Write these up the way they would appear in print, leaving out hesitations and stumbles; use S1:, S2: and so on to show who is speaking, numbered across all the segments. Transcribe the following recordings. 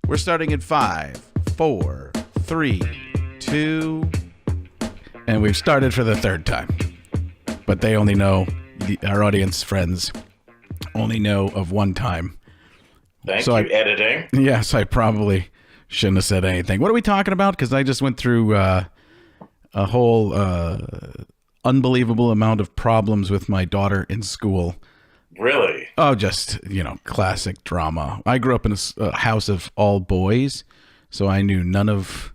S1: We're starting in 5, 4, 3, 2, and we've started for the third time. But they only know, our audience friends only know of one time.
S2: Thank you, editing.
S1: Yes, I probably shouldn't have said anything. What are we talking about? Because I just went through a whole unbelievable amount of problems with my daughter in school.
S2: Really?
S1: Oh, just, classic drama. I grew up in a house of all boys, so I knew none of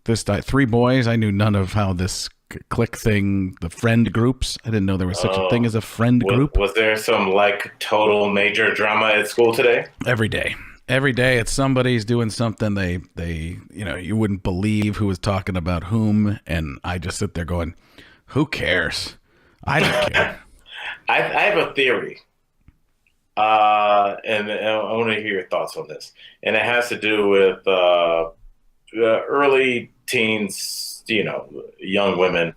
S1: this. 3 boys, I knew none of how this clique thing, the friend groups. I didn't know there was such a thing as a friend group.
S2: Was there some, total major drama at school today?
S1: Every day. Every day, it's somebody's doing something they you wouldn't believe who was talking about whom, and I just sit there going, who cares? I don't care.
S2: I have a theory. And I want to hear your thoughts on this. And it has to do with early teens, young women.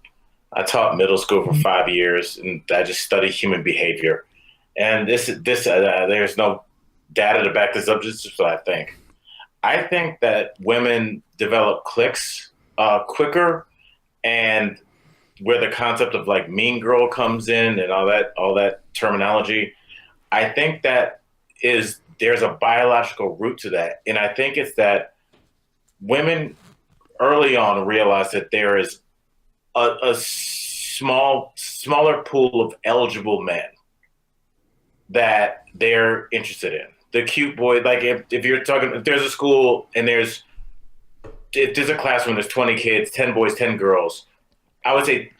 S2: I taught middle school for 5 years, and I just studied human behavior. And there's no data to back this up. This is what I think. I think that women develop cliques quicker, and where the concept of mean girl comes in and all that terminology. I think there's a biological root to that. And I think it's that women early on realize that there is a smaller pool of eligible men that they're interested in. The cute boy, if you're talking, if there's a school and if there's a classroom, there's 20 kids, 10 boys, 10 girls, I would say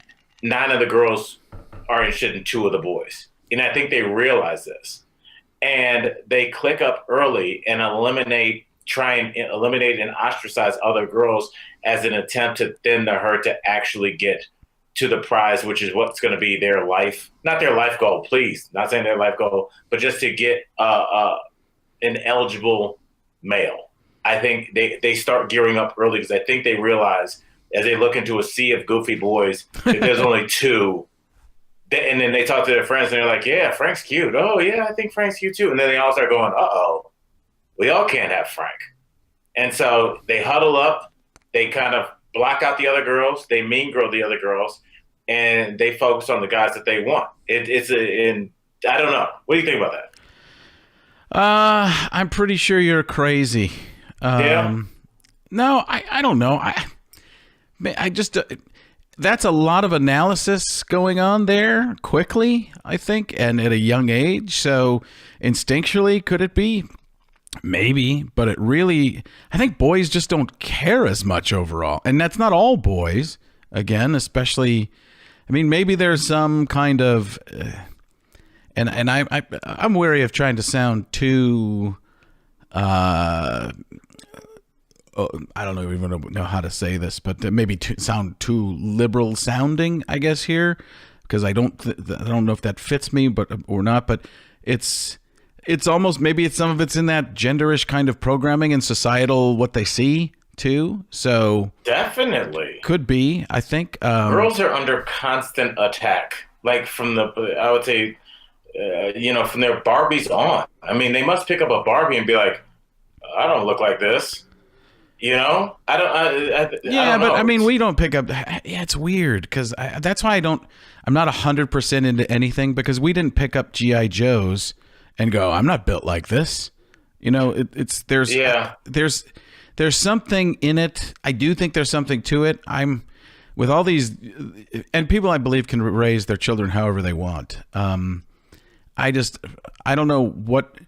S2: 9 of the girls are interested in 2 of the boys. And I think they realize this, and they click up early and try and eliminate and ostracize other girls as an attempt to thin the herd to actually get to the prize, which is what's going to be their life, not their life goal, please, not saying their life goal, but just to get an eligible male. I think they start gearing up early because I think they realize as they look into a sea of goofy boys, if there's only 2. And then they talk to their friends and they're like, yeah, Frank's cute. Oh, yeah, I think Frank's cute too. And then they all start going, uh-oh, we all can't have Frank. And so they huddle up. They kind of block out the other girls. They mean girl the other girls. And they focus on the guys that they want. I don't know. What do you think about that?
S1: I'm pretty sure you're crazy.
S2: Yeah?
S1: No, I don't know. I just... that's a lot of analysis going on there quickly, I think, and at a young age. So instinctually, could it be? Maybe, but I think boys just don't care as much overall. And that's not all boys, again, especially, maybe there's some kind of, and I'm wary of trying to sound too, I don't even know how to say this, but maybe sound too liberal sounding, I guess, here, because I don't know if that fits me, or not. But it's almost, maybe some of it's in that genderish kind of programming and societal what they see too. So
S2: definitely
S1: could be. I think
S2: girls are under constant attack, from I would say, from their Barbies on. They must pick up a Barbie and be like, I don't look like this. I don't know.
S1: We don't pick up. Yeah, it's weird because that's why I'm not 100% into anything, because we didn't pick up G.I. Joes and go, I'm not built like this. There's something in it. I do think there's something to it. I'm with all these, and people I believe can raise their children however they want. I don't know what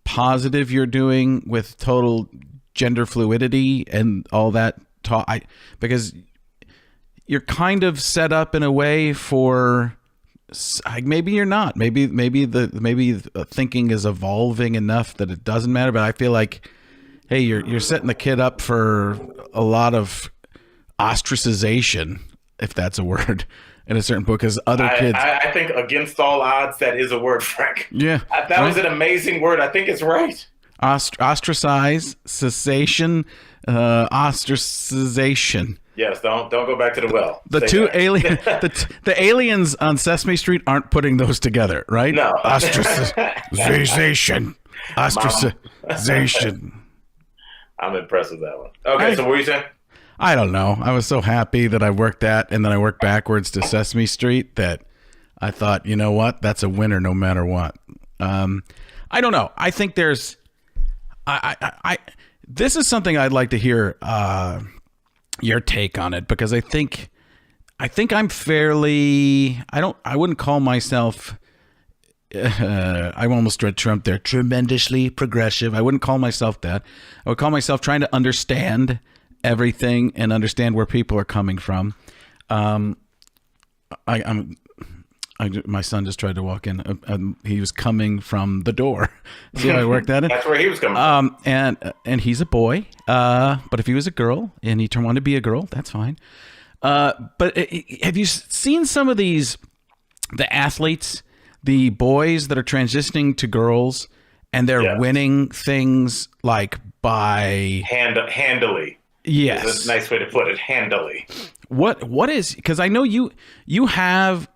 S1: positive you're doing with total gender fluidity and all that talk, because you're kind of set up in a way for, maybe you're not, maybe the thinking is evolving enough that it doesn't matter. But I feel like, hey, you're setting the kid up for a lot of ostracization, if that's a word, in a certain book, because other kids.
S2: I think against all odds, that is a word, Frank.
S1: Yeah,
S2: that was an amazing word. I think it's right.
S1: Ostracize, cessation, ostracization.
S2: Yes, don't go back to the well.
S1: The aliens on Sesame Street aren't putting those together, right?
S2: No.
S1: Ostracization.
S2: I'm impressed with that one. Okay, so what were you saying?
S1: I don't know. I was so happy that I worked that, and then I worked backwards to Sesame Street that I thought, you know what? That's a winner no matter what. I don't know. I think there's, this is something I'd like to hear your take on it, because I think I'm fairly, I wouldn't call myself, I almost read Trump there, tremendously progressive. I wouldn't call myself that. I would call myself trying to understand everything and understand where people are coming from. My son just tried to walk in. He was coming from the door. See how I worked that in?
S2: That's where he was coming from.
S1: And he's a boy. But if he was a girl and he wanted to be a girl, that's fine. But have you seen some of the athletes, the boys that are transitioning to girls, and they're winning things like by
S2: handily?
S1: Yes,
S2: is a nice way to put it. Handily.
S1: What is, because I know you have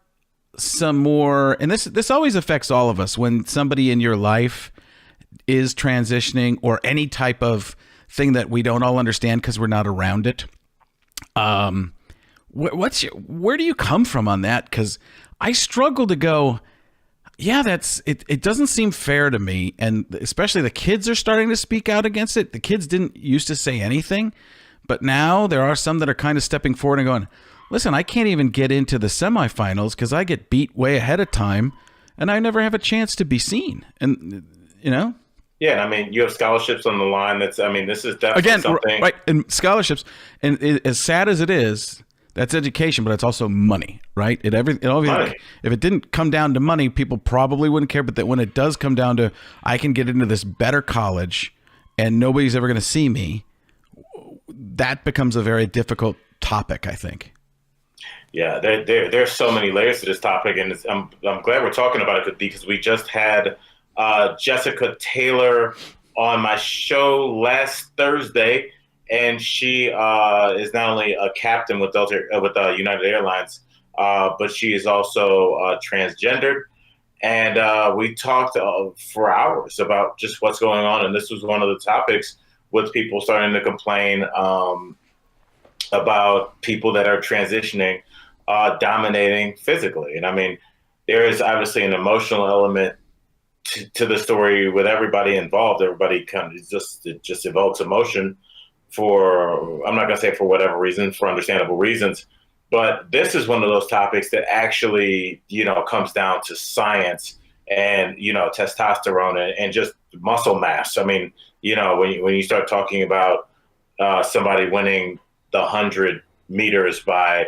S1: some more, and this always affects all of us when somebody in your life is transitioning, or any type of thing that we don't all understand because we're not around it. Where do you come from on that? Because I struggle to go, yeah, it doesn't seem fair to me. And especially the kids are starting to speak out against it. The kids didn't used to say anything, but now there are some that are kind of stepping forward and going, listen, I can't even get into the semifinals because I get beat way ahead of time and I never have a chance to be seen. And, you know?
S2: Yeah, and I mean, you have scholarships on the line. This is definitely something.
S1: Right, and scholarships, and as sad as it is, that's education, but it's also money, right? Money. If it didn't come down to money, people probably wouldn't care. But that when it does come down to, I can get into this better college and nobody's ever going to see me, that becomes a very difficult topic, I think.
S2: Yeah, there's so many layers to this topic, and I'm glad we're talking about it because we just had Jessica Taylor on my show last Thursday, and she is not only a captain with United Airlines, but she is also transgendered, and we talked for hours about just what's going on, and this was one of the topics with people starting to complain about people that are transitioning, dominating physically. And I mean, there is obviously an emotional element to the story with everybody involved. Everybody kind of just evokes emotion for, I'm not going to say for whatever reason, for understandable reasons. But this is one of those topics that actually, comes down to science and, testosterone and just muscle mass. I mean, when you start talking about somebody winning the 100 meters by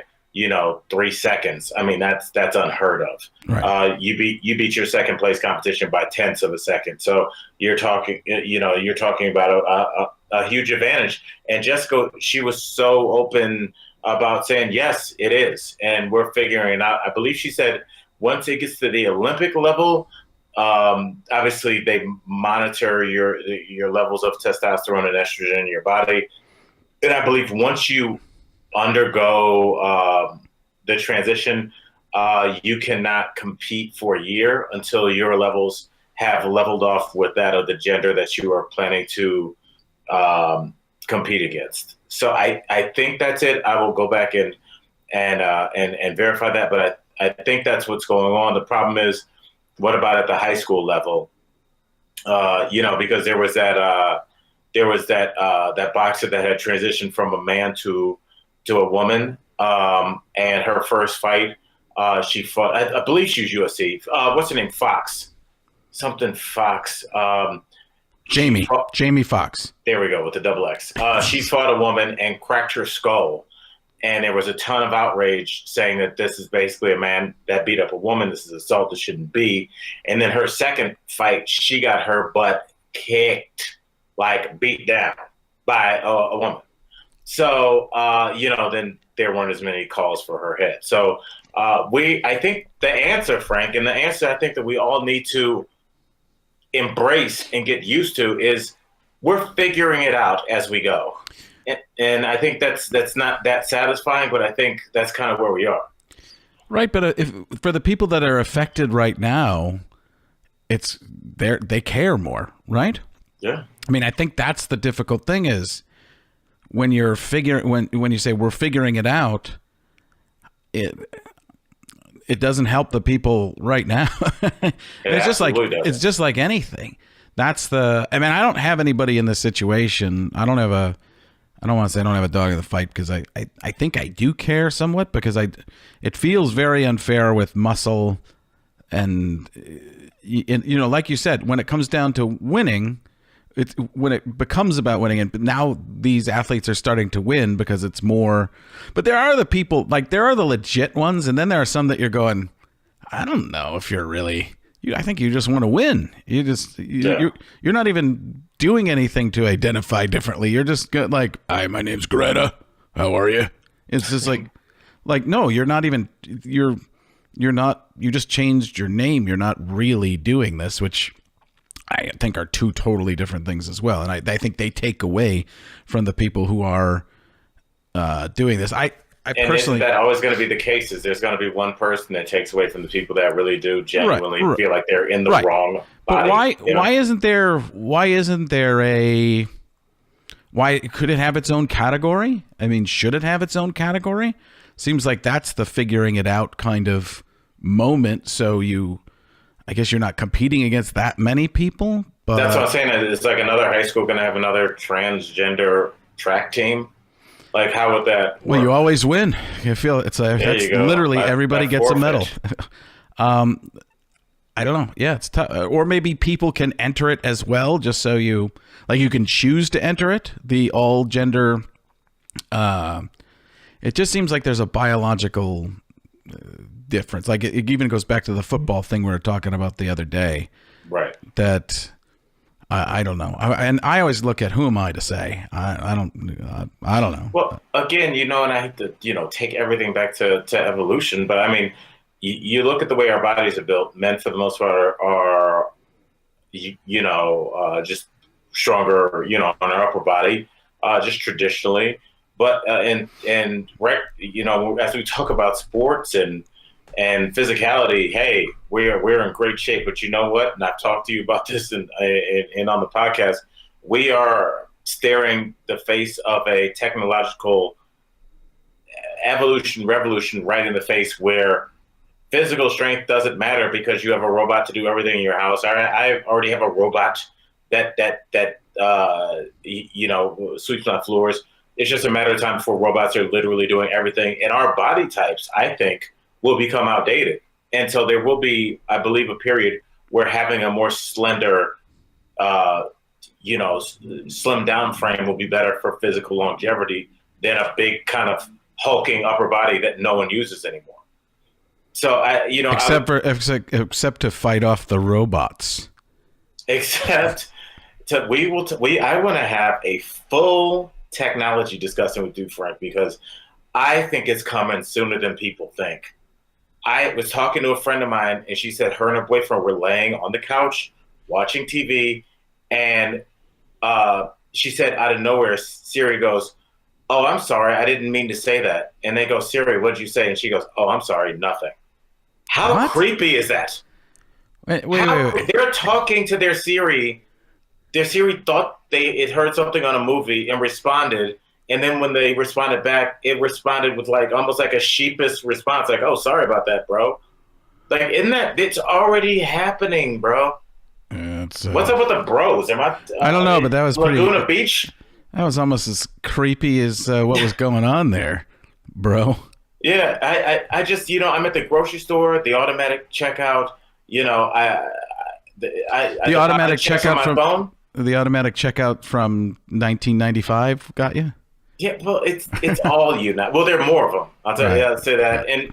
S2: 3 seconds, I mean that's unheard of. Right. You beat your second place competition by tenths of a second, so you're talking about a huge advantage. And Jessica, she was so open about saying yes, it is, and we're figuring it out. I believe she said once it gets to the Olympic level, obviously they monitor your levels of testosterone and estrogen in your body. And I believe once you undergo the transition, you cannot compete for a year until your levels have leveled off with that of the gender that you are planning to compete against. So I think that's it. I will go back and verify that, but I think that's what's going on. The problem is, what about at the high school level? Because there was that boxer that had transitioned from a man to a woman, and her first fight, she fought. I believe she was UFC. What's her name? Fox.
S1: Jamie Foxx.
S2: There we go with the double X. She fought a woman and cracked her skull. And there was a ton of outrage saying that this is basically a man that beat up a woman. This is assault. This shouldn't be. And then her second fight, she got her butt kicked, like beat down by a woman. So, then there weren't as many calls for her head. So I think the answer, Frank, and the answer I think that we all need to embrace and get used to is we're figuring it out as we go. And I think that's not that satisfying, but I think that's kind of where we are.
S1: Right, but if for the people that are affected right now, they care more, right?
S2: Yeah.
S1: I mean, I think that's the difficult thing is when you're when you say we're figuring it out, it doesn't help the people right now. It's just like anything. That's I mean, I don't have anybody in this situation. I don't want to say I don't have a dog in the fight because I think I do care somewhat because it feels very unfair with muscle and like you said, when it comes down to winning, when it becomes about winning, and now these athletes are starting to win because it's more. But there are the people, like there are the legit ones, and then there are some that you're going, I don't know if you're really. I think you just want to win. You're not even doing anything to identify differently. You're just like, hi, my name's Greta. How are you? It's just like no, you're not even. You're not. You just changed your name. You're not really doing this, which I think are two totally different things as well. And I think they take away from the people who are doing this. I personally,
S2: isn't that always going to be the case? Is there's going to be one person that takes away from the people that really do genuinely feel like they're in the wrong body?
S1: But why isn't there why could it have its own category? I mean, should it have its own category? Seems like that's the figuring it out kind of moment. So I guess you're not competing against that many people. But
S2: that's what I'm saying. It's like another high school going to have another transgender track team. Like, how would that work?
S1: Well, you always win. You feel that's literally everybody gets a medal. I don't know. Yeah, it's tough. Or maybe people can enter it as well, just so you can choose to enter it. The all gender. It just seems like there's a biological difference. Like it even goes back to the football thing we were talking about the other day.
S2: Right.
S1: That. I don't know, and I always look at who am I to say. I don't know.
S2: Well, again, and I hate to take everything back to evolution, but I mean, you look at the way our bodies are built. Men, for the most part, are just stronger, on our upper body, just traditionally. But as we talk about sports and physicality, hey, we're in great shape. But you know what? And I've talked to you about this and on the podcast. We are staring the face of a technological revolution right in the face, where physical strength doesn't matter because you have a robot to do everything in your house. I already have a robot that sweeps my floors. It's just a matter of time before robots are literally doing everything. And our body types, I think, will become outdated. And so there will be, I believe, a period where having a more slender, slim down frame will be better for physical longevity than a big kind of hulking upper body that no one uses anymore. So
S1: except to fight off the robots.
S2: I want to have a full technology discussion with you, Frank, because I think it's coming sooner than people think. I was talking to a friend of mine, and she said her and her boyfriend were laying on the couch watching TV, and she said out of nowhere, Siri goes, "Oh, I'm sorry, I didn't mean to say that." And they go, "Siri, what did you say?" And she goes, "Oh, I'm sorry, nothing." How creepy is that?
S1: Wait.
S2: They're talking to their Siri. Their Siri thought it heard something on a movie and responded. And then when they responded back, it responded with almost like a sheepish response, like, "Oh, sorry about that, bro." Like, it's already happening, bro.
S1: Yeah,
S2: what's up with the bros?
S1: I don't know, but that was
S2: Laguna Beach.
S1: That was almost as creepy as what was going on there, bro.
S2: Yeah, I just I'm at the grocery store at the automatic checkout. The
S1: automatic checkout
S2: on my phone.
S1: The automatic checkout from 1995 got you.
S2: Yeah, well, it's all you now. Well, there are more of them. I'll tell you. I'll say that. And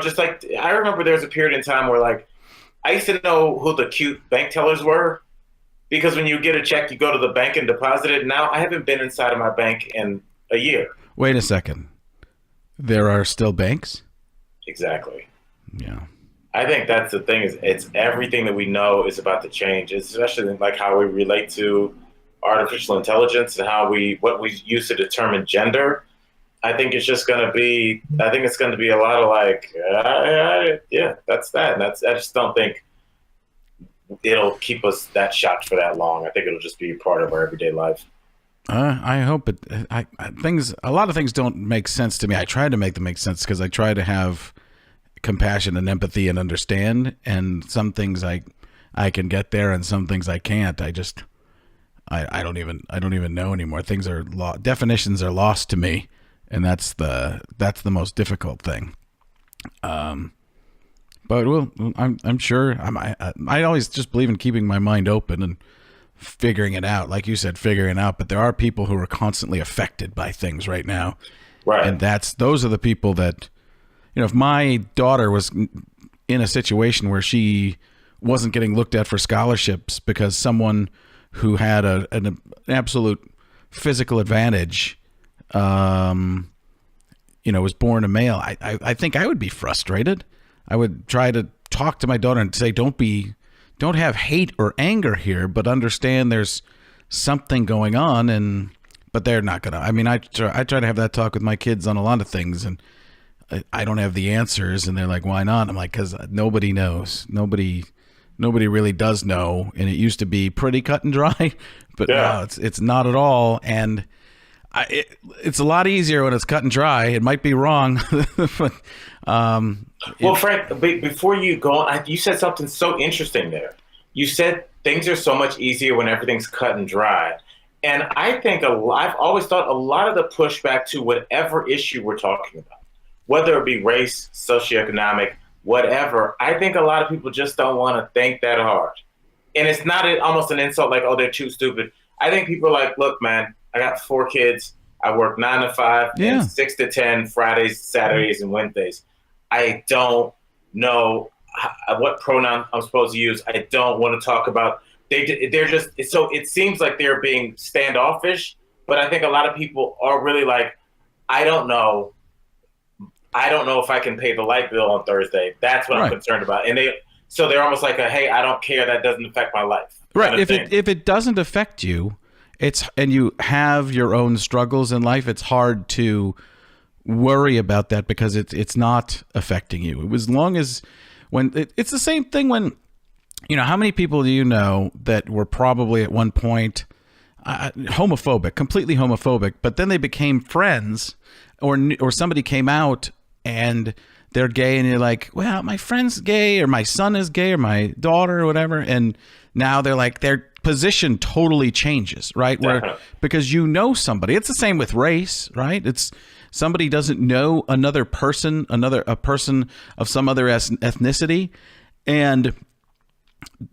S2: just like I remember, there was a period in time where I used to know who the cute bank tellers were, because when you get a check, you go to the bank and deposit it. Now I haven't been inside of my bank in a year.
S1: Wait a second. There are still banks?
S2: Exactly.
S1: Yeah.
S2: I think that's the thing. Is it's everything that we know is about to change, especially like how we relate to artificial intelligence and what we use to determine gender. I think it's just going to be. I think it's going to be a lot of yeah, that's that. And I just don't think it'll keep us that shocked for that long. I think it'll just be part of our everyday life.
S1: I hope it. A lot of things don't make sense to me. I try to make them make sense because I try to have compassion and empathy and understand. And some things I can get there, and some things I can't. I don't even know anymore. Things are definitions are lost to me, and that's the most difficult thing. But I'm sure I always just believe in keeping my mind open and figuring it out, like you said, figuring it out. But there are people who are constantly affected by things right now,
S2: Right?
S1: and those are the people that, if my daughter was in a situation where she wasn't getting looked at for scholarships because someone who had an absolute physical advantage, was born a male, I think I would be frustrated. I would try to talk to my daughter and say, don't have hate or anger here, but understand there's something going on. But they're not gonna. I mean, I try to have that talk with my kids on a lot of things, and I don't have the answers, and they're like, why not? I'm like, because nobody knows. Nobody really does know, and it used to be pretty cut and dry, but now it's not at all. And it's a lot easier when it's cut and dry. It might be wrong, but
S2: well, Frank, before you go on, you said something so interesting there. You said things are so much easier when everything's cut and dry. And I think I've always thought a lot of the pushback to whatever issue we're talking about, whether it be race, socioeconomic, whatever, I think a lot of people just don't want to think that hard. And it's not almost an insult like, oh, they're too stupid. I think people are like, look, man, I got 4 kids. I work 9 to 5 and 6 to 10 Fridays, Saturdays, and Wednesdays. I don't know what pronoun I'm supposed to use. I don't want to talk about. They're just so it seems like they're being standoffish. But I think a lot of people are really like, I don't know if I can pay the light bill on Thursday. That's what I'm concerned about. And they're almost like hey, I don't care. That doesn't affect my life.
S1: Right. If it doesn't affect you, and you have your own struggles in life, it's hard to worry about that because it's not affecting you. As long as it's the same thing when, how many people do you know that were probably at one point completely homophobic, but then they became friends, or somebody came out and they're gay, and you're like, well, my friend's gay, or my son is gay, or my daughter, or whatever, and now they're like, their position totally changes, right? Because somebody. It's the same with race, right? It's somebody doesn't know another person, a person of some other ethnicity, and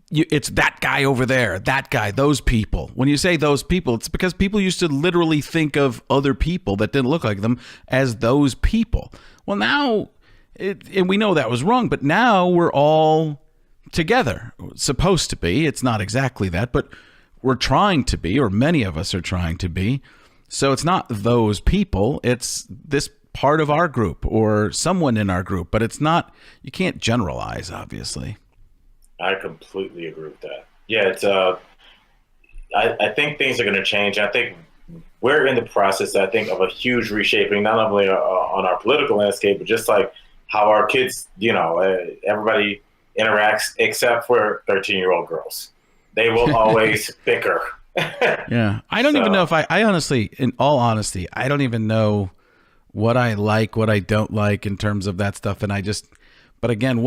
S1: it's that guy over there, that guy, those people. When you say those people, it's because people used to literally think of other people that didn't look like them as those people. Well, now, and we know that was wrong, but now we're all together. Supposed to be. It's not exactly that, but we're trying to be, or many of us are trying to be. So it's not those people, it's this part of our group or someone in our group, but it's not, you can't generalize, obviously.
S2: I completely agree with that. Yeah, it's I think things are going to change. I think we're in the process, I think, of a huge reshaping, not only on our political landscape, but just like how our kids, everybody interacts, except for 13-year-old girls. They will always bicker.
S1: Yeah. I don't even know if I honestly, in all honesty, I don't even know what I like, what I don't like in terms of that stuff. And but again,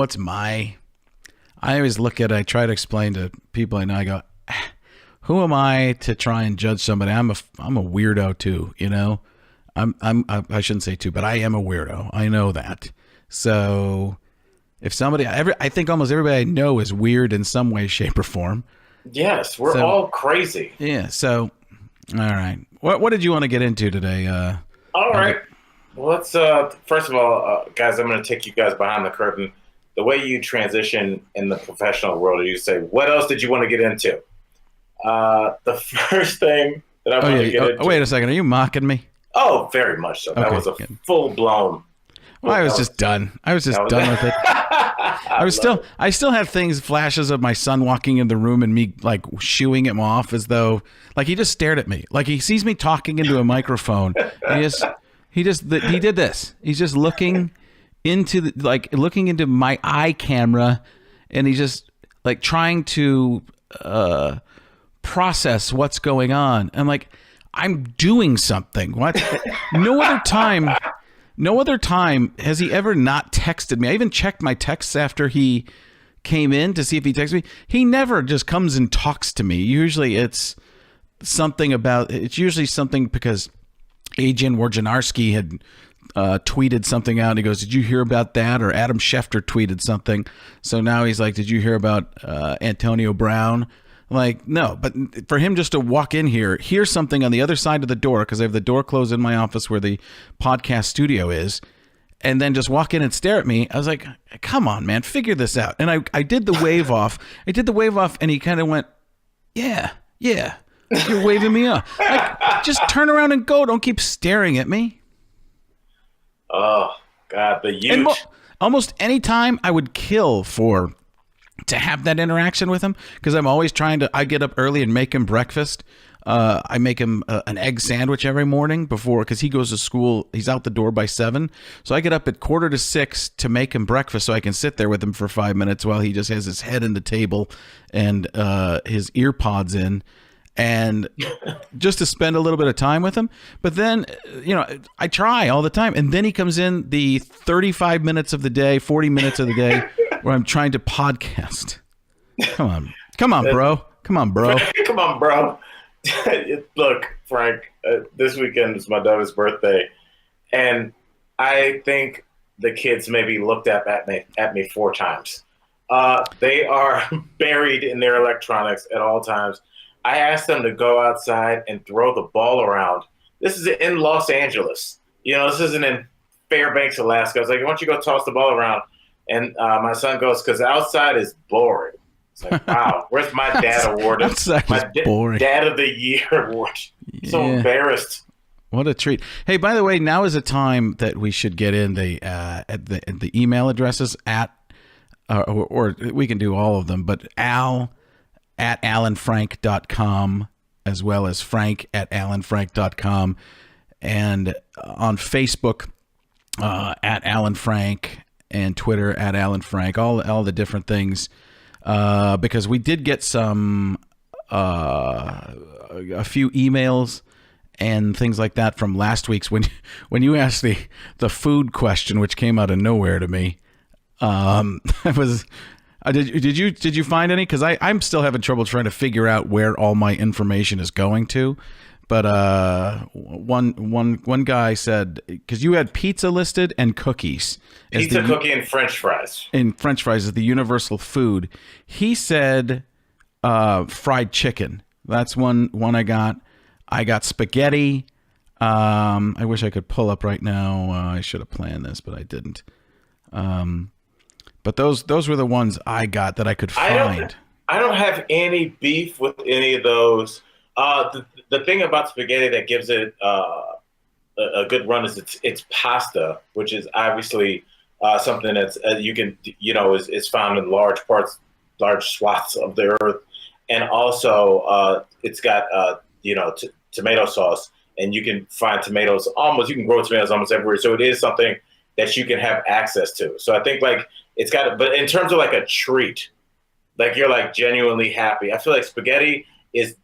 S1: I always I try to explain to people I know, I go, who am I to try and judge somebody? I'm a weirdo too, I shouldn't say too, but I am a weirdo. I know that. So if somebody, I think almost everybody I know is weird in some way, shape, or form.
S2: Yes, we're all crazy.
S1: Yeah. So, all right. What did you want to get into today?
S2: All right. Well, let's first of all, guys, I'm going to take you guys behind the curtain. The way you transition in the professional world, you say, "What else did you want to get into?" The first thing that I want to get into.
S1: Wait a second. Are you mocking me?
S2: Oh, very much so. That was a full blown.
S1: Well, I was just done. I was just done with it. I still have flashes of my son walking in the room and me like shooing him off as though like he just stared at me. Like he sees me talking into a microphone. And he did this. He's just looking into my eye camera, and he just like trying to process what's going on. I'm like, I'm doing something. What? No other time has he ever not texted me. I even checked my texts after he came in to see if he texted me. He never just comes and talks to me. Usually it's something because Adrian Wojnarowski had tweeted something out. And he goes, did you hear about that? Or Adam Schefter tweeted something. So now he's like, did you hear about Antonio Brown? Like, no, but for him just to walk in here, hear something on the other side of the door, because I have the door closed in my office where the podcast studio is, and then just walk in and stare at me, I was like, come on, man, figure this out. And I did the wave off. And he kind of went, yeah, you're waving me off. Like, just turn around and go. Don't keep staring at me.
S2: Oh, God, the huge.
S1: Almost any time I would kill to have that interaction with him, because I'm always I get up early and make him breakfast. I make him an egg sandwich every morning because he goes to school. He's out the door by 7. So I get up at 5:45 to make him breakfast so I can sit there with him for 5 minutes while he just has his head in the table and his ear pods in, and just to spend a little bit of time with him. But then, I try all the time. And then he comes in the 35 minutes of the day, 40 minutes of the day where I'm trying to podcast. Come on, bro. Come on, bro.
S2: Look, Frank, this weekend is my daughter's birthday, and I think the kids maybe looked up at me 4 times. They are buried in their electronics at all times. I asked them to go outside and throw the ball around. This is in Los Angeles. This isn't in Fairbanks, Alaska. I was like, why don't you go toss the ball around? And my son goes, because outside is boring. It's like, wow, where's my dad award?
S1: My
S2: Dad of the Year award. Yeah. So embarrassed.
S1: What a treat. Hey, by the way, now is a time that we should get in the email addresses or we can do all of them, but al@alanfrank.com, as well as frank@alanfrank.com, and on Facebook @alanfrank, and Twitter @alanfrank, all the different things, because we did get a few emails and things like that from last week's when you asked the food question, which came out of nowhere to me. Did you find any? Because I'm still having trouble trying to figure out where all my information is going to. But one guy said, because you had pizza listed and cookies.
S2: Pizza, cookie, and French fries. And
S1: French fries is the universal food. He said fried chicken. That's one I got. I got spaghetti. I wish I could pull up right now. I should have planned this, but I didn't. But those were the ones I got that I could find.
S2: I don't have any beef with any of those. The thing about spaghetti that gives it a good run is it's pasta, which is obviously something that's you can is found in large swaths of the earth, and also it's got tomato sauce, and you can find tomatoes you can grow tomatoes almost everywhere. So it is something that you can have access to. So I think it's got, but in terms of like a treat, like you're like genuinely happy. I feel like spaghetti is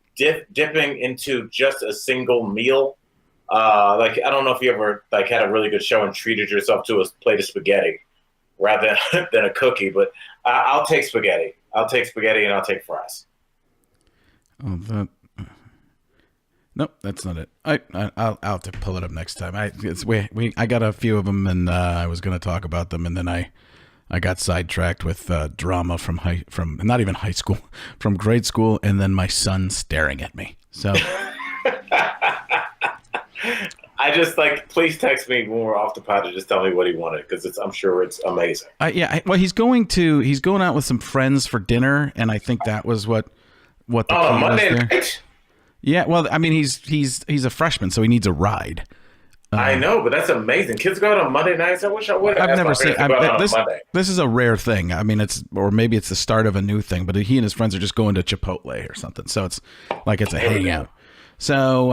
S2: dipping into just a single meal. I don't know if you ever had a really good show and treated yourself to a plate of spaghetti rather than a cookie, but I'll take spaghetti. I'll take spaghetti and I'll take fries.
S1: Oh, nope, that's not it. I'll have to pull it up next time. I got a few of them, and I was going to talk about them, and then I got sidetracked with drama from not even high school, from grade school, and then my son staring at me. So
S2: I just please text me when we're off the pod to just tell me what he wanted, because I'm sure it's amazing.
S1: Well, he's going out with some friends for dinner, and I think that was what the key
S2: Monday
S1: was there.
S2: Night?
S1: Yeah, well, I mean, he's a freshman, so he needs a ride.
S2: I know, but that's amazing. Kids go out on Monday nights. I wish I would.
S1: I've never seen this is a rare thing. I mean, maybe it's the start of a new thing. But he and his friends are just going to Chipotle or something. So it's a hangout. So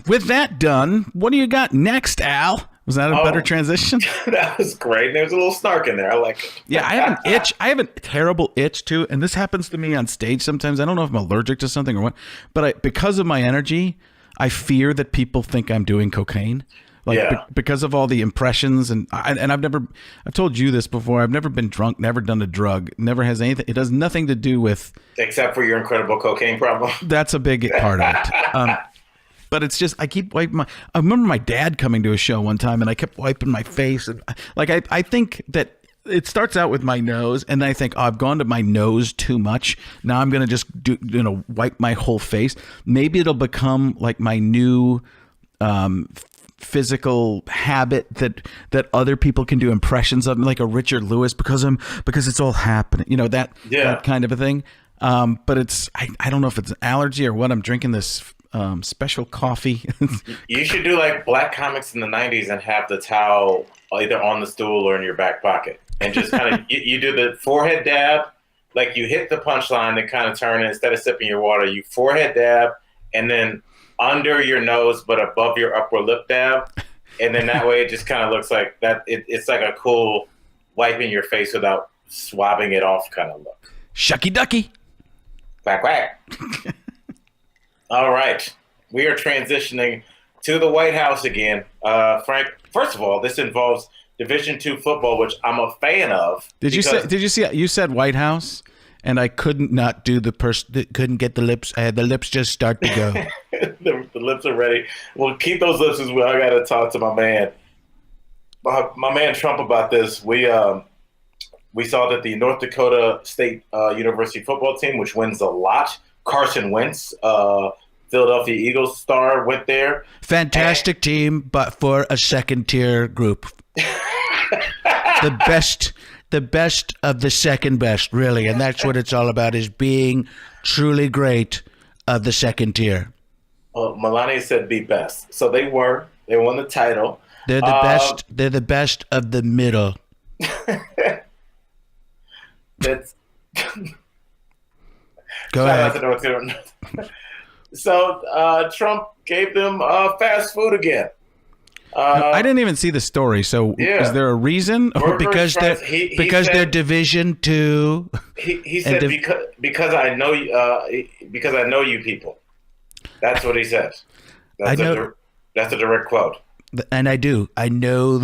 S1: with that done, what do you got next, Al? Was that a better transition?
S2: That was great. There's a little snark in there. I like it.
S1: Yeah, I have an itch. I have a terrible itch too, and this happens to me on stage sometimes. I don't know if I'm allergic to something or what, but because of my energy, I fear that people think I'm doing cocaine. Because of all the impressions, and I've told you this before. I've never been drunk, never done a drug, never has anything. It has nothing to do with,
S2: except for your incredible cocaine problem.
S1: That's a big part of it. But it's just, I keep wiping I remember my dad coming to a show one time and I kept wiping my face. And I think that it starts out with my nose and I think, I've gone to my nose too much. Now I'm going to just wipe my whole face. Maybe it'll become like my new, physical habit that other people can do impressions of, like a Richard Lewis, because it's all happening, that kind of a thing. But it's, I don't know if it's an allergy or what. I'm drinking this special coffee.
S2: You should do like black comics in the 90s and have the towel either on the stool or in your back pocket, and just kind of you do the forehead dab, like you hit the punchline and kind of turn it. Instead of sipping your water, you forehead dab and then under your nose but above your upper lip dab, and then that way it just kind of looks like that. It's like a cool wiping your face without swabbing it off kind of look.
S1: Shucky ducky.
S2: Quack quack. All right, we are transitioning to the White House again. Frank, first of all, this involves Division II football, which I'm a fan of.
S1: Did you see? You said White House, and I couldn't not do couldn't get the lips. I had the lips just start to go.
S2: the lips are ready. Well, keep those lips as well. I got to talk to my man, my man Trump about this. We saw that the North Dakota State University football team, which wins a lot, Carson Wentz, Philadelphia Eagles star, went there.
S1: Fantastic team, but for a second-tier group. The best of the second best, really. And that's what it's all about, is being truly great of the second tier.
S2: Well, Melania said be best. So they won the title.
S1: They're the best. They're the best of the middle.
S2: That's
S1: Go ahead.
S2: So Trump gave them fast food again.
S1: I didn't even see the story. So is there a reason? Or because they're Division II?
S2: He said because I know you people. That's what he said. That's a direct quote.
S1: And I do. I know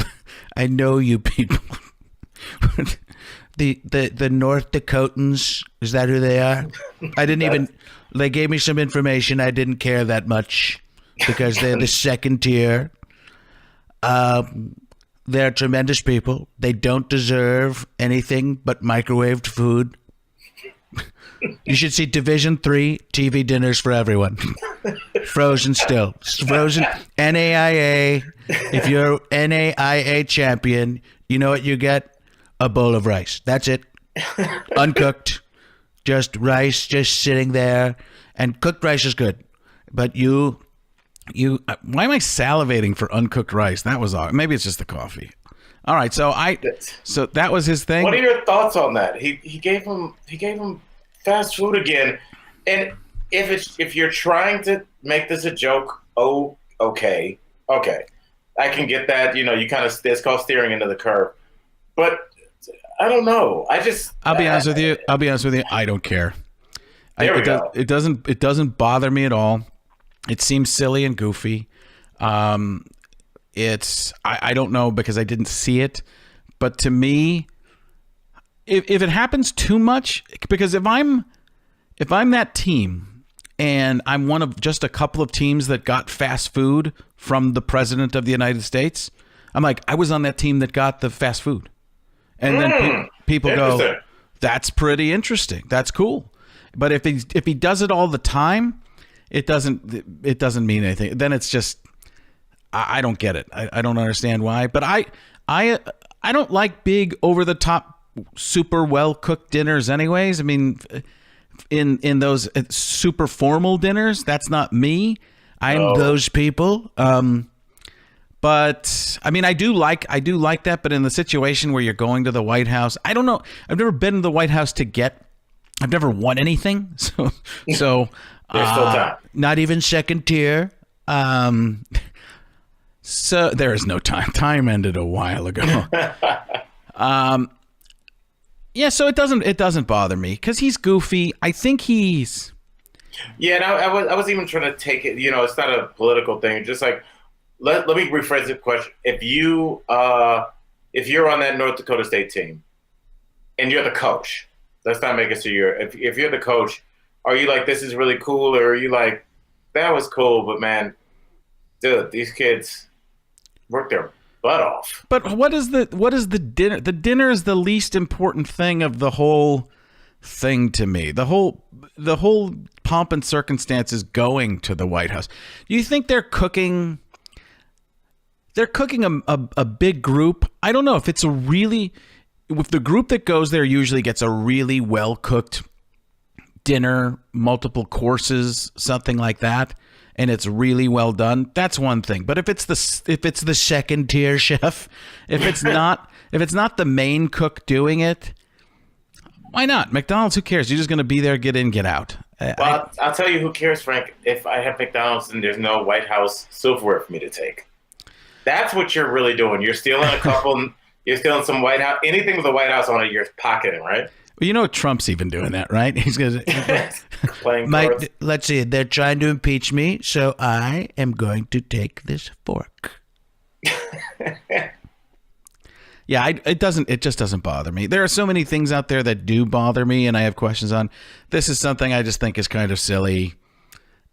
S1: you people. The North Dakotans, is that who they are? I didn't even. They gave me some information. I didn't care that much because they're the second tier. They're tremendous people. They don't deserve anything but microwaved food. You should see Division III TV dinners for everyone. Frozen still. Frozen. NAIA. If you're NAIA champion, you know what you get? A bowl of rice. That's it. Uncooked. Just rice just sitting there. And cooked rice is good. But you why am I salivating for uncooked rice? That was odd. Maybe it's just the coffee. All right, so that was his thing.
S2: What are your thoughts on that? He gave him fast food again. And if you're trying to make this a joke, okay. I can get that, you kind of, it's called steering into the curve. But I don't know. I'll
S1: be honest with you. I don't care. It doesn't bother me at all. It seems silly and goofy. I don't know because I didn't see it, but to me, if it happens too much, because if I'm that team and I'm one of just a couple of teams that got fast food from the president of the United States, I'm like, I was on that team that got the fast food, and then people go, that's pretty interesting. That's cool. But if he does it all the time, it doesn't mean anything. Then it's just, I don't get it. I don't understand why. But I don't like big over the top, super well cooked dinners. Anyways, I mean, in those super formal dinners, that's not me. I'm those people. But I mean, I do like that. But in the situation where you're going to the White House, I don't know. I've never been to the White House I've never won anything. So.
S2: There's still time.
S1: Not even second tier. So there is no time. Time ended a while ago. Yeah, so it doesn't bother me because he's goofy. I think he's.
S2: Yeah, and I was even trying to take it. You know, it's not a political thing. Just like let me rephrase the question. If you're on that North Dakota State team and you're the coach, let's not make it so if you're the coach, are you like, this is really cool, or are you like, that was cool, but man, dude, these kids work their butt off.
S1: But what is the dinner? The dinner is the least important thing of the whole thing to me. The whole pomp and circumstances going to the White House. Do you think they're cooking? They're cooking a big group. I don't know if it's if the group that goes there usually gets a really well cooked dinner, multiple courses, something like that, and it's really well done. That's one thing. But if it's the second tier chef, if it's not the main cook doing it, why not? McDonald's, who cares? You're just going to be there, get in, get out.
S2: Well, I'll tell you who cares, Frank. If I have McDonald's and there's no White House silverware for me to take. That's what you're really doing. You're stealing a couple. You're stealing some White House. Anything with the White House on it, you're pocketing, right?
S1: Well, you know Trump's even doing that, right? He's going to
S2: playing cards.
S1: Let's see. They're trying to impeach me, so I am going to take this fork. Yeah, it just doesn't bother me. There are so many things out there that do bother me, and I have questions on. This is something I just think is kind of silly.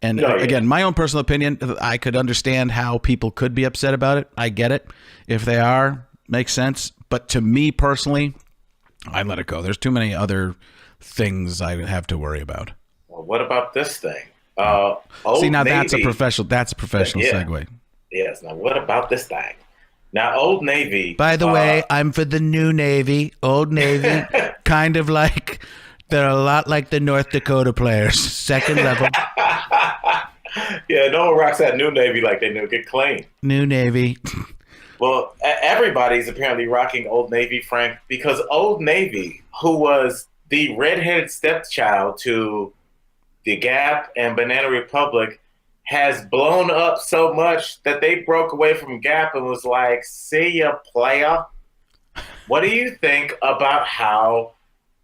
S1: And again, my own personal opinion, I could understand how people could be upset about it. I get it. If they are, makes sense. But to me personally, I let it go. There's too many other things I have to worry about.
S2: Well, what about this thing?
S1: See, now
S2: Navy.
S1: that's a professional segue.
S2: Yes. Now, what about this thing? Now, Old Navy.
S1: By the way, I'm for the new Navy. Old Navy, kind of like, they're a lot like the North Dakota players. Second level.
S2: Yeah, no one rocks that New Navy like they do. Get clean.
S1: New Navy.
S2: Well, everybody's apparently rocking Old Navy, Frank, because Old Navy, who was the redheaded stepchild to the Gap and Banana Republic, has blown up so much that they broke away from Gap and was like, see ya, player. What do you think about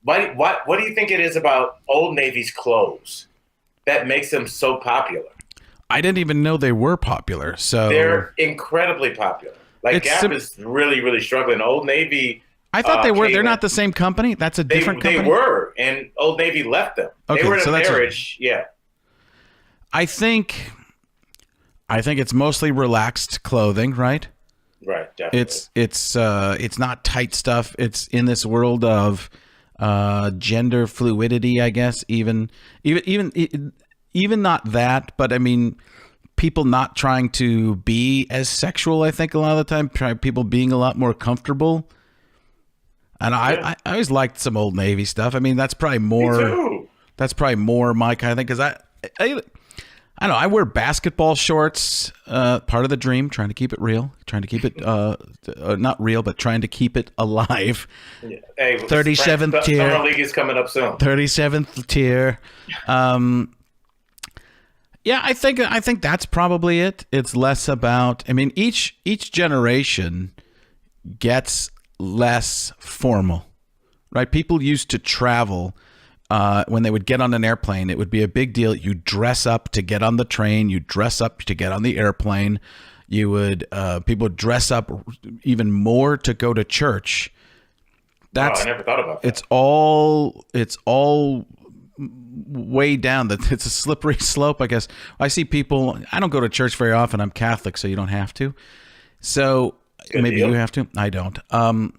S2: what do you think it is about Old Navy's clothes that makes them so popular?
S1: I didn't even know they were popular. So
S2: they're incredibly popular. Like Gap is really, really struggling. Old Navy.
S1: I thought they were. They're not the same company. That's a different company.
S2: They were, and Old Navy left them.
S1: Okay,
S2: they were in
S1: so
S2: a marriage. Yeah.
S1: I think it's mostly relaxed clothing, right?
S2: Right. Definitely.
S1: It's not tight stuff. It's in this world of gender fluidity, I guess. Even not that, but I mean, people not trying to be as sexual. I think a lot of the time, people being a lot more comfortable. And I always liked some Old Navy stuff. I mean, that's probably more.
S2: Me too.
S1: That's probably more my kind of thing, because I don't know. I wear basketball shorts. Part of the dream, trying to keep it real, trying to keep it not real, but trying to keep it alive.
S2: Yeah. Hey,
S1: 37th tier.
S2: Summer League is coming up soon.
S1: 37th tier. Yeah, I think that's probably it. It's less about. I mean, each generation gets less formal, right? People used to travel. When they would get on an airplane, it would be a big deal. You dress up to get on the train. You dress up to get on the airplane. People would dress up even more to go to church.
S2: I never thought about that.
S1: It's all way down. It's a slippery slope, I guess. I see people. I don't go to church very often. I'm Catholic, so you don't have to. So
S2: Good
S1: maybe
S2: deal.
S1: you have to. I don't. And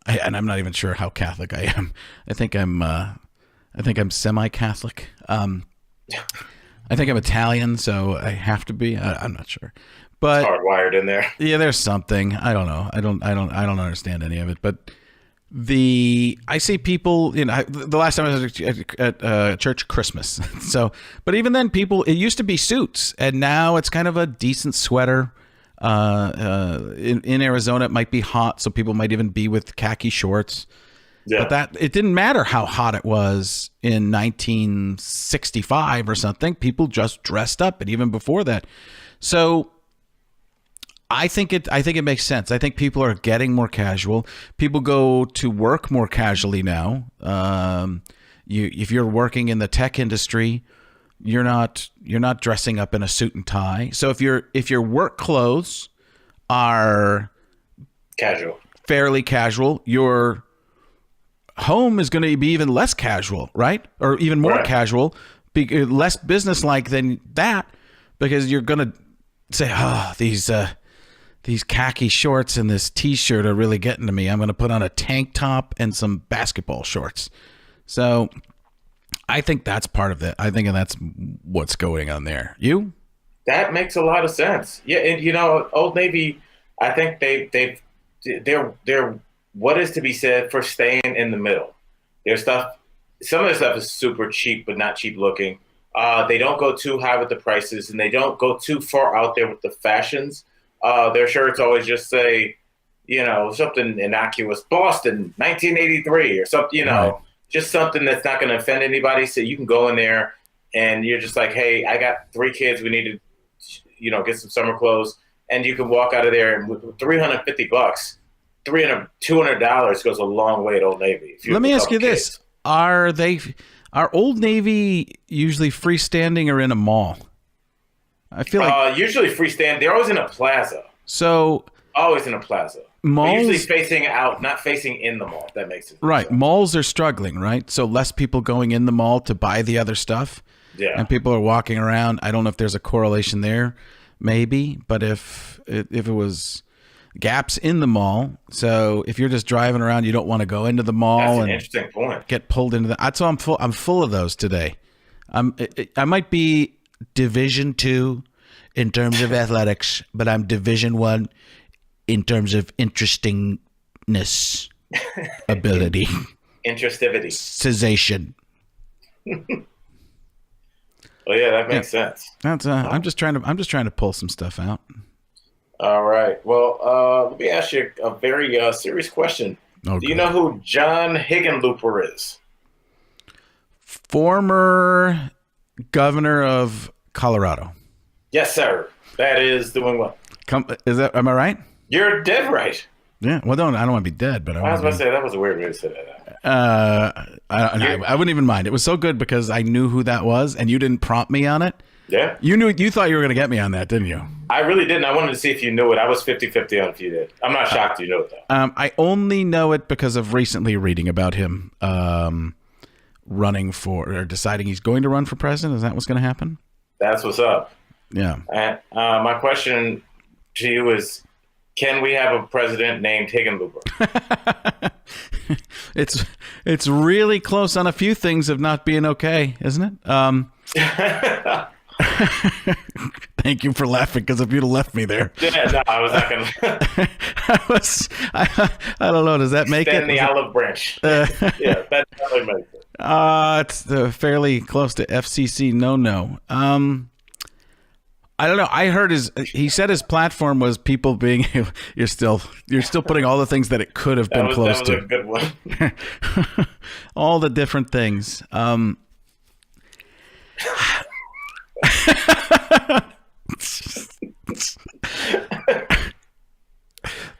S1: I'm not even sure how Catholic I am. I think I'm semi-Catholic. I think I'm Italian, so I have to be. I'm not sure, but
S2: It's hardwired in there.
S1: yeah, there's something. I don't know. I don't understand any of it. But I see people. The last time I was at church, Christmas. So, but even then, it used to be suits, and now it's kind of a decent sweater. In Arizona, it might be hot, so people might even be with khaki shorts.
S2: Yeah.
S1: But it didn't matter how hot it was in 1965 or something. People just dressed up, and even before that. So I think it makes sense. I think people are getting more casual. People go to work more casually now. If you're working in the tech industry, you're not dressing up in a suit and tie. So if your work clothes are
S2: casual, fairly
S1: casual, your home is going to be even less casual, right? Or even more casual, less businesslike than that, because you're going to say, "Oh, these khaki shorts and this T-shirt are really getting to me. I'm going to put on a tank top and some basketball shorts." So I think that's part of it. I think that's what's going on there. You?
S2: That makes a lot of sense. Yeah, and Old Navy, I think they're what is to be said for staying in the middle. Their stuff, some of the stuff is super cheap, but not cheap looking. They don't go too high with the prices, and they don't go too far out there with the fashions. Their shirts always just say, something innocuous, Boston, 1983, or something,
S1: Right.
S2: Just something that's not going to offend anybody. So you can go in there and you're just like, hey, I got 3 kids. We need to, get some summer clothes. And you can walk out of there and with $350, $200 goes a long way at Old Navy.
S1: Let me ask you this. Are Old Navy usually freestanding or in a mall? I feel like
S2: usually freestanding. They're always in a plaza.
S1: So
S2: always in a plaza.
S1: Malls,
S2: they're usually facing out, not facing in the mall. If that makes sense.
S1: Right. Malls are struggling, right? So less people going in the mall to buy the other stuff.
S2: Yeah.
S1: And people are walking around. I don't know if there's a correlation there, maybe, but if it was gaps in the mall, so if you're just driving around, you don't want to go into the mall.
S2: That's an
S1: and
S2: interesting point.
S1: Get pulled into the. That's why I'm full of those today. I might be Division II in terms of athletics, but I'm Division I in terms of interestingness, ability,
S2: interestivity,
S1: sensation.
S2: Oh yeah, that makes sense.
S1: That's I'm just trying to pull some stuff out.
S2: All right. Well, let me ask you a very serious question.
S1: Oh,
S2: Do you know who John Hickenlooper is?
S1: Former governor of Colorado.
S2: Yes, sir. That is doing well.
S1: Am I right?
S2: You're dead right.
S1: Yeah. Well, I don't want to be dead, but
S2: I was about to say that was a weird way to say that.
S1: I wouldn't even mind. It was so good because I knew who that was, and you didn't prompt me on it.
S2: Yeah.
S1: You thought you were going to get me on that, didn't you?
S2: I really didn't. I wanted to see if you knew it. I was 50-50 on if you did. I'm not shocked you know it, though.
S1: I only know it because of recently reading about him running for, or deciding he's going to run for president. Is that what's going to happen?
S2: That's what's up.
S1: Yeah.
S2: And my question to you is, can we have a president named Hickenlooper?
S1: It's really close on a few things of not being okay, isn't it? Thank you for laughing, because if you'd have left me there.
S2: Yeah, no, I was not going to.
S1: I don't know. Does that make
S2: Stand
S1: it?
S2: the olive branch. Yeah, that definitely makes it.
S1: It's fairly close to FCC no. I don't know. I heard he said his platform was people being. You're still putting all the things that it could have been close to.
S2: That was a good one.
S1: All the different things.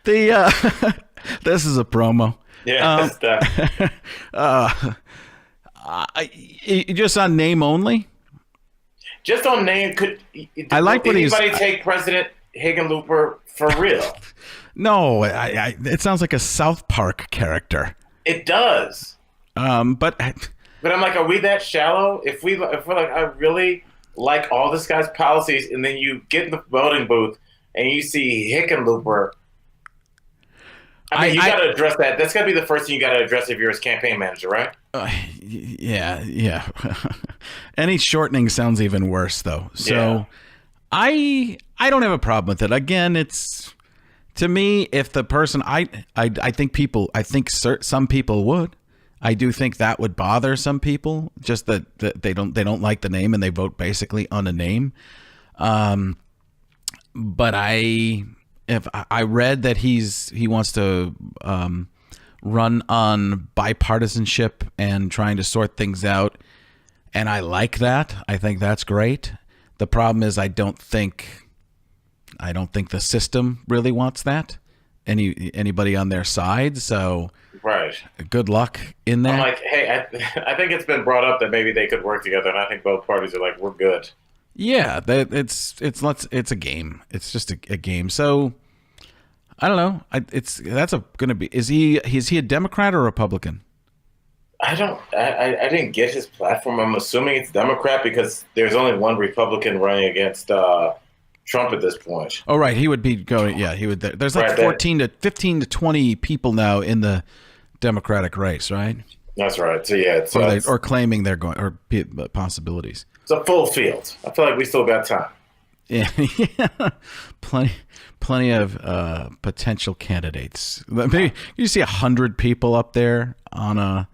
S1: This is a promo.
S2: Yeah.
S1: Just on name only.
S2: Just on name,
S1: I like what
S2: anybody take President Hickenlooper for real?
S1: No, it sounds like a South Park character.
S2: It does.
S1: But
S2: I'm like, are we that shallow? If we're like, I really like all this guy's policies, and then you get in the voting booth and you see Hickenlooper. I mean, you got to address that. That's got to be the first thing you got to address if you're his campaign manager, right?
S1: Yeah. Any shortening sounds even worse, though. So I don't have a problem with it. Again, it's, to me, if the person I think some people would. I do think that would bother some people, just that they don't like the name and they vote basically on a name. But if I read that he wants to run on bipartisanship and trying to sort things out, and I like that. I think that's great. The problem is I don't think I don't think the system really wants that. Anybody on their side. So
S2: Right.
S1: good luck in
S2: I'm
S1: there.
S2: like, hey, I think it's been brought up that maybe they could work together, and I think both parties are like, we're good.
S1: Yeah, it's a game. It's just a game. So I don't know. Gonna be. Is he a Democrat or Republican?
S2: I didn't get his platform. I'm assuming it's Democrat because there's only one Republican running against Trump at this point.
S1: Oh, right. He would be going. Yeah, he would. There's like
S2: Right,
S1: 14 to 15 to 20 people now in the Democratic race, right?
S2: That's right. So yeah,
S1: Or claiming they're going, or possibilities.
S2: it's a full field. I feel like we still got time.
S1: Yeah, yeah. Plenty of potential candidates. Maybe you see 100 people up there on a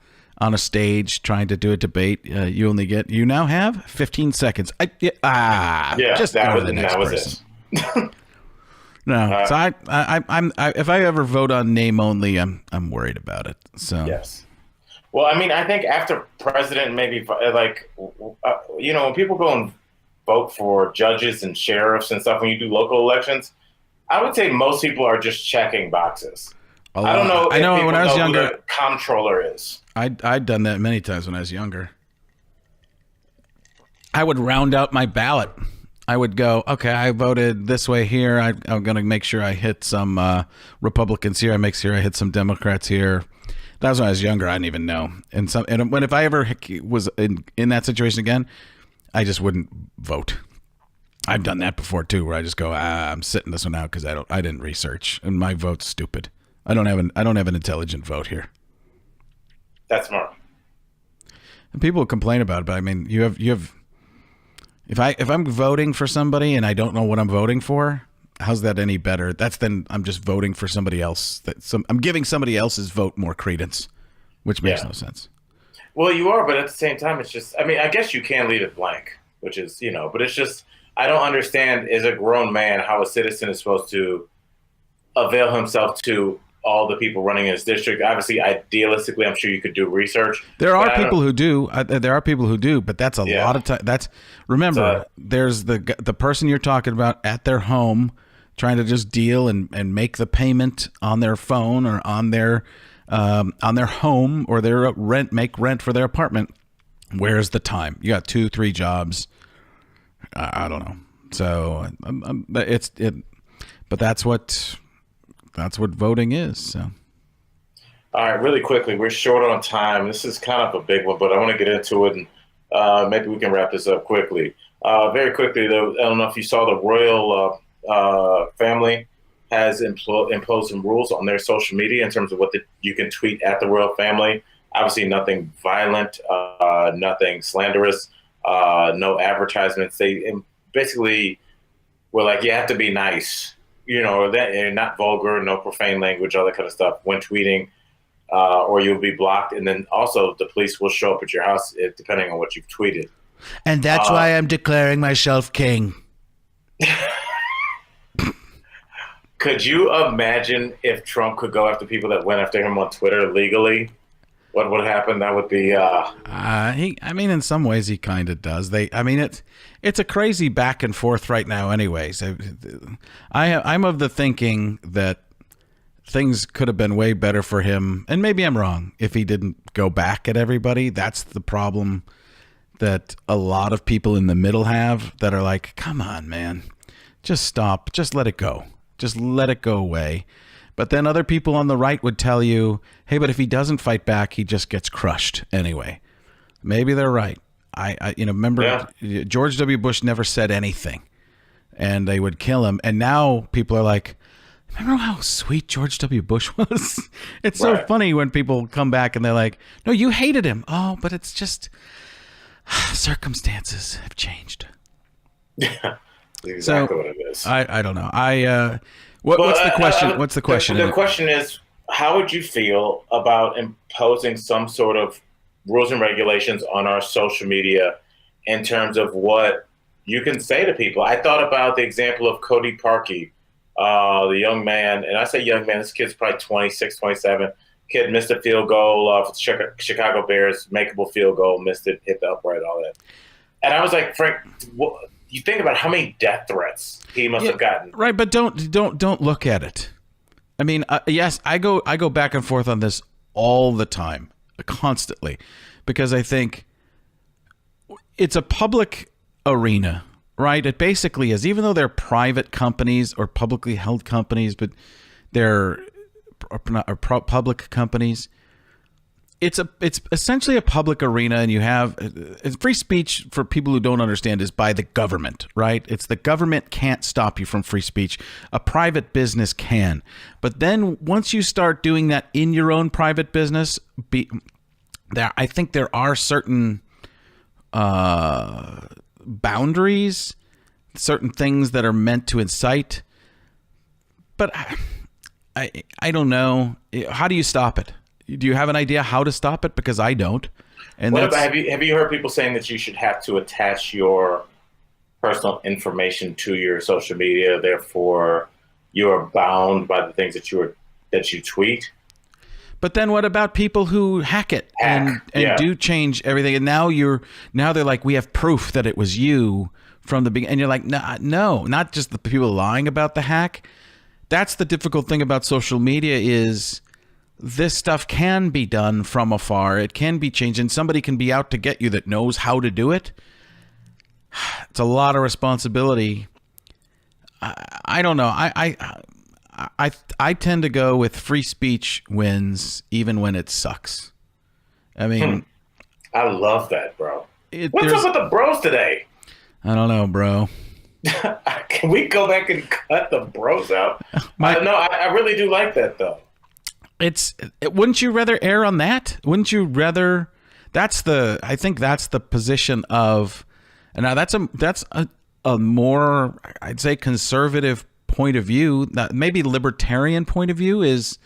S1: stage trying to do a debate. You now have 15 seconds. Just go to the next person. No, so I'm if I ever vote on name only, I'm worried about it. So
S2: yes. Well, I mean, I think after president, maybe like when people go and vote for judges and sheriffs and stuff when you do local elections, I would say most people are just checking boxes. I don't know.
S1: I know when I was younger,
S2: who the comptroller is.
S1: I'd done that many times when I was younger. I would round out my ballot. I would go, okay, I voted this way here. I'm going to make sure I hit some Republicans here. I make sure I hit some Democrats here. That was when I was younger. I didn't even know. And if I ever was in that situation again, I just wouldn't vote. I've done that before too, where I just go, I'm sitting this one out because I didn't research, and my vote's stupid. I don't have an intelligent vote here.
S2: That's smart.
S1: And people complain about it, but I mean, you have. If I'm voting for somebody and I don't know what I'm voting for, how's that any better? Then I'm just voting for somebody else. I'm giving somebody else's vote more credence, which makes no sense.
S2: Well, you are, but at the same time, it's just. I mean, I guess you can leave it blank, which is but it's just. I don't understand as a grown man how a citizen is supposed to avail himself to all the people running in his district. Obviously, idealistically, I'm sure you could do research.
S1: There are people who do. There are people who do, but that's a lot of time. There's the person you're talking about at their home trying to just deal and make the payment on their phone or on their home or their make rent for their apartment. Where's the time? You got 2-3 jobs. I don't know. So but that's what voting is. So.
S2: All right, really quickly, we're short on time. This is kind of a big one, but I want to get into it, and maybe we can wrap this up quickly. Very quickly, though, I don't know if you saw the royal family has imposed some rules on their social media in terms of what you can tweet at the royal family. Obviously, nothing violent, nothing slanderous, no advertisements. They basically were like, you have to be nice. That not vulgar, no profane language, all that kind of stuff when tweeting, or you'll be blocked. And then also the police will show up at your house depending on what you've tweeted.
S1: And that's why I'm declaring myself king.
S2: Could you imagine if Trump could go after people that went after him on Twitter legally? What would happen? That would be.
S1: In some ways, he kind of does. It's a crazy back and forth right now. Anyways, I'm of the thinking that things could have been way better for him, and maybe I'm wrong. If he didn't go back at everybody, that's the problem that a lot of people in the middle have. That are like, come on, man, just stop, just let it go, just let it go away. But then other people on the right would tell you, hey, but if he doesn't fight back, he just gets crushed anyway. Maybe they're right. I remember George W. Bush never said anything, and they would kill him. And now people are like, remember how sweet George W. Bush was? It's so funny when people come back and they're like, no, you hated him. Oh, but it's just circumstances have changed.
S2: Yeah, exactly what it is.
S1: I don't know. What's the question? What's the question?
S2: The question is, how would you feel about imposing some sort of rules and regulations on our social media in terms of what you can say to people? I thought about the example of Cody Parkey, the young man, and I say young man, this kid's probably 26, 27. Kid missed a field goal for the Chicago Bears, makeable field goal, missed it, hit the upright, all that. And I was like, Frank, you think about how many death threats he must have gotten.
S1: Right, but don't look at it. I mean, yes, I go back and forth on this all the time, constantly, because I think it's a public arena, right? It basically is, even though they're private companies or publicly held companies, but they're public companies. It's essentially a public arena, and you have free speech. For people who don't understand, is by the government, right? It's the government can't stop you from free speech. A private business can, but then once you start doing that in your own private business, I think there are certain boundaries, certain things that are meant to incite. But I don't know. How do you stop it? Do you have an idea how to stop it? Because I don't. And
S2: have you heard people saying that you should have to attach your personal information to your social media, therefore you're bound by the things that you tweet?
S1: But then what about people who hack it and do change everything? And now they're like, we have proof that it was you from the beginning. And you're like, no, not just the people lying about the hack. That's the difficult thing about social media is this stuff can be done from afar. It can be changed, and somebody can be out to get you that knows how to do it. It's a lot of responsibility. I don't know. I tend to go with free speech wins even when it sucks. I mean,
S2: I love that, bro. What's up with the bros today?
S1: I don't know, bro.
S2: Can we go back and cut the bros out? No, I really do like that, though.
S1: Wouldn't you rather err on that? Wouldn't you rather? I think that's the position of, and now that's a more, I'd say, conservative point of view. Maybe libertarian point of view is,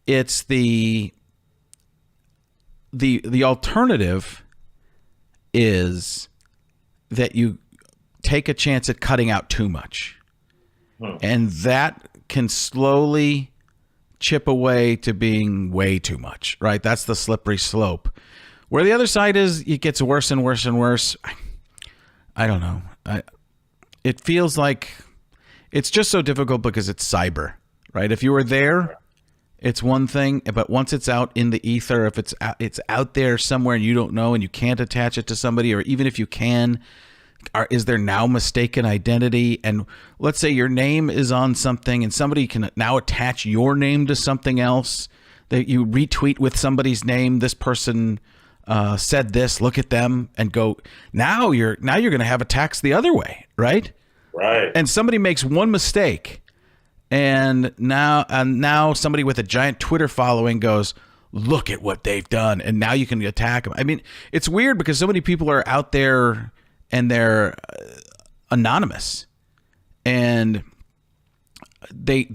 S1: it's the alternative is that you take a chance at cutting out too much, and that can slowly chip away to being way too much, right? That's the slippery slope. Where the other side is, it gets worse and worse and worse. I don't know. It feels like it's just so difficult because it's cyber, right? If you were there, it's one thing, but once it's out in the ether, if it's out there somewhere and you don't know and you can't attach it to somebody, or even if you can, is there now mistaken identity? And let's say your name is on something and somebody can now attach your name to something else that you retweet with somebody's name. This person said this, look at them, and go, now you're going to have attacks the other way, right?
S2: Right.
S1: And somebody makes one mistake, and now somebody with a giant Twitter following goes, look at what they've done, and now you can attack them. I mean, it's weird because so many people are out there and they're anonymous, and you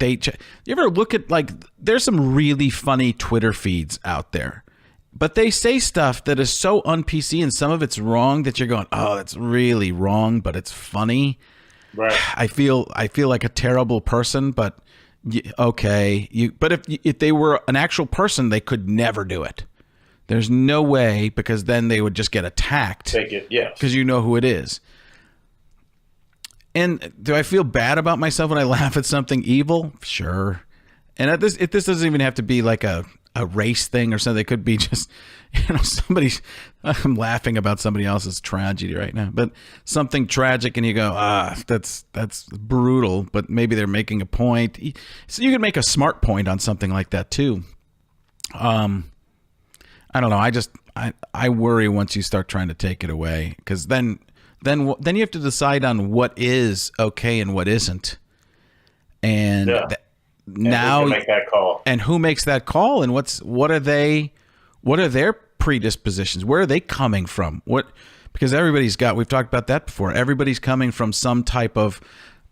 S1: ever look at, like, there's some really funny Twitter feeds out there, but they say stuff that is so un-PC and some of it's wrong that you're going, oh, that's really wrong, but it's funny.
S2: Right.
S1: I feel like a terrible person, but okay. But if they were an actual person, they could never do it. There's no way, because then they would just get attacked. Take it, yes. Because you know who it is. And do I feel bad about myself when I laugh at something evil? Sure. And this doesn't even have to be like a race thing or something. It could be just, I'm laughing about somebody else's tragedy right now, but something tragic, and you go, that's brutal, but maybe they're making a point. So you could make a smart point on something like that too. I don't know. I worry once you start trying to take it away, because then you have to decide on what is okay and what isn't. And now
S2: who can make that call?
S1: And who makes that call? And what are their predispositions? Where are they coming from? Because we've talked about that before. Everybody's coming from some type of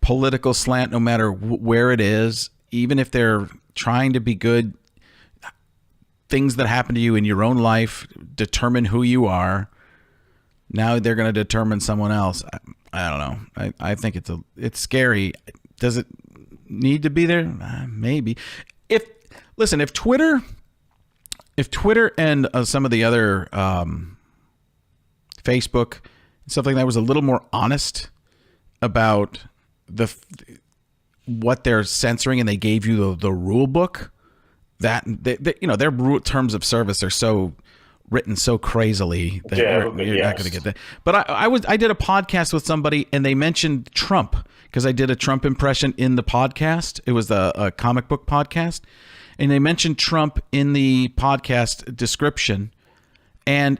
S1: political slant, no matter where it is, even if they're trying to be good. Things that happen to you in your own life determine who you are. Now they're going to determine someone else. I don't know. I think it's scary. Does it need to be there? Maybe. If Twitter and some of the other Facebook and stuff like that was a little more honest about what they're censoring, and they gave you the rule book, that their terms of service are so written so crazily that you're not going to get that. But I did a podcast with somebody, and they mentioned Trump because I did a Trump impression in the podcast. It was a comic book podcast, and they mentioned Trump in the podcast description, and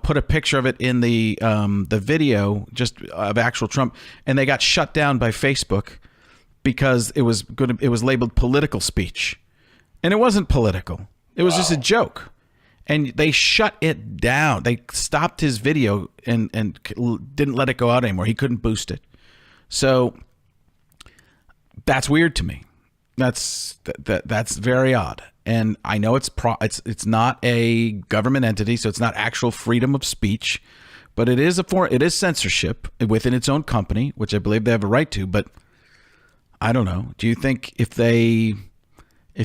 S1: put a picture of it in the video just of actual Trump, and they got shut down by Facebook because it was labeled political speech, and it wasn't political. It was just a joke. And they shut it down. They stopped his video and didn't let it go out anymore. He couldn't boost it. So that's weird to me. That's very odd. And I know it's not a government entity, so it's not actual freedom of speech, but it is censorship within its own company, which I believe they have a right to. But I don't know. Do you think if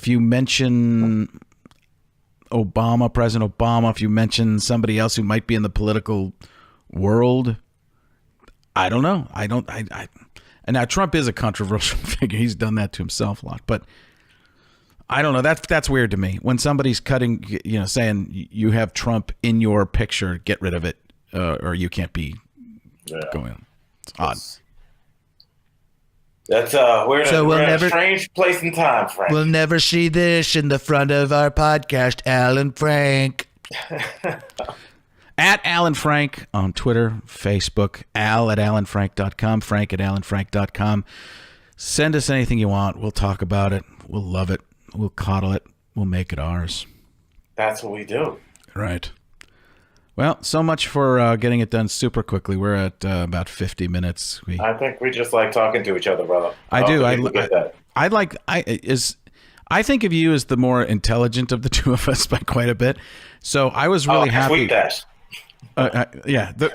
S1: you mention President Obama, if you mention somebody else who might be in the political world, I don't know. And now Trump is a controversial figure. He's done that to himself a lot, but I don't know. That's weird to me. When somebody's cutting, saying you have Trump in your picture, get rid of it, or you can't be going on. It's odd.
S2: We're in a strange place and time, Frank.
S3: We'll never see this in the front of our podcast, Alan Frank.
S1: At Alan Frank on Twitter, Facebook, al@alanfrank.com, frank@alanfrank.com. Send us anything you want. We'll talk about it. We'll love it. We'll coddle it. We'll make it ours.
S2: That's what we do.
S1: Right. Well, so much for getting it done super quickly. We're at about 50 minutes.
S2: I think we just like talking to each other, brother.
S1: I do. I think of you as the more intelligent of the two of us by quite a bit. So I was really happy.
S2: Tweet that.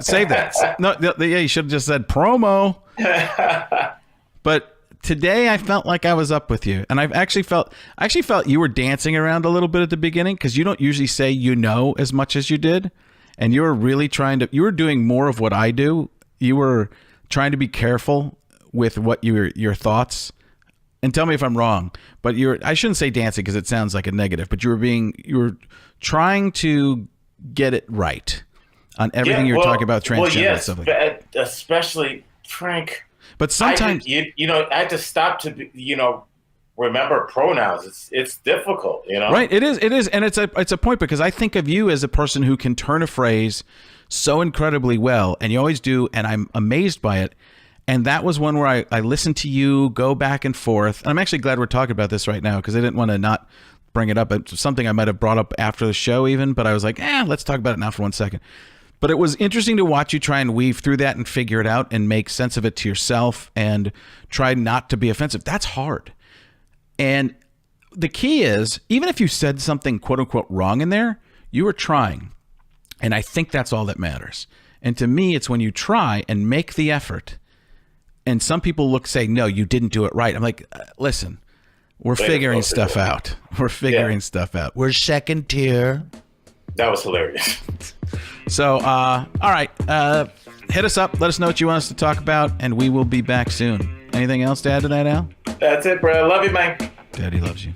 S1: Save that. No, you should have just said promo. But today I felt like I was up with you, and I actually felt you were dancing around a little bit at the beginning because you don't usually say as much as you did. And you were really you were doing more of what I do. You were trying to be careful with what your thoughts, and tell me if I'm wrong, but I shouldn't say dancing because it sounds like a negative, but you were trying to get it right on everything you were talking about transgender and stuff like that.
S2: Especially Frank.
S1: But sometimes,
S2: I had to stop to, remember pronouns. It's difficult,
S1: Right. It is. And it's a point because I think of you as a person who can turn a phrase so incredibly well, and you always do. And I'm amazed by it. And that was one where I listened to you go back and forth. And I'm actually glad we're talking about this right now because I didn't want to not bring it up. It's something I might have brought up after the show even, but I was like, let's talk about it now for 1 second. But it was interesting to watch you try and weave through that and figure it out and make sense of it to yourself and try not to be offensive. That's hard. And the key is, even if you said something quote unquote wrong in there, you were trying. And I think that's all that matters. And to me, it's when you try and make the effort. And some people say, no, you didn't do it right. I'm like, listen, we're figuring stuff out. We're figuring stuff out.
S3: We're second tier.
S2: That was hilarious.
S1: So, all right. Hit us up. Let us know what you want us to talk about, and we will be back soon. Anything else to add to that, Al?
S2: That's it, bro. Love you, man.
S1: Daddy loves you.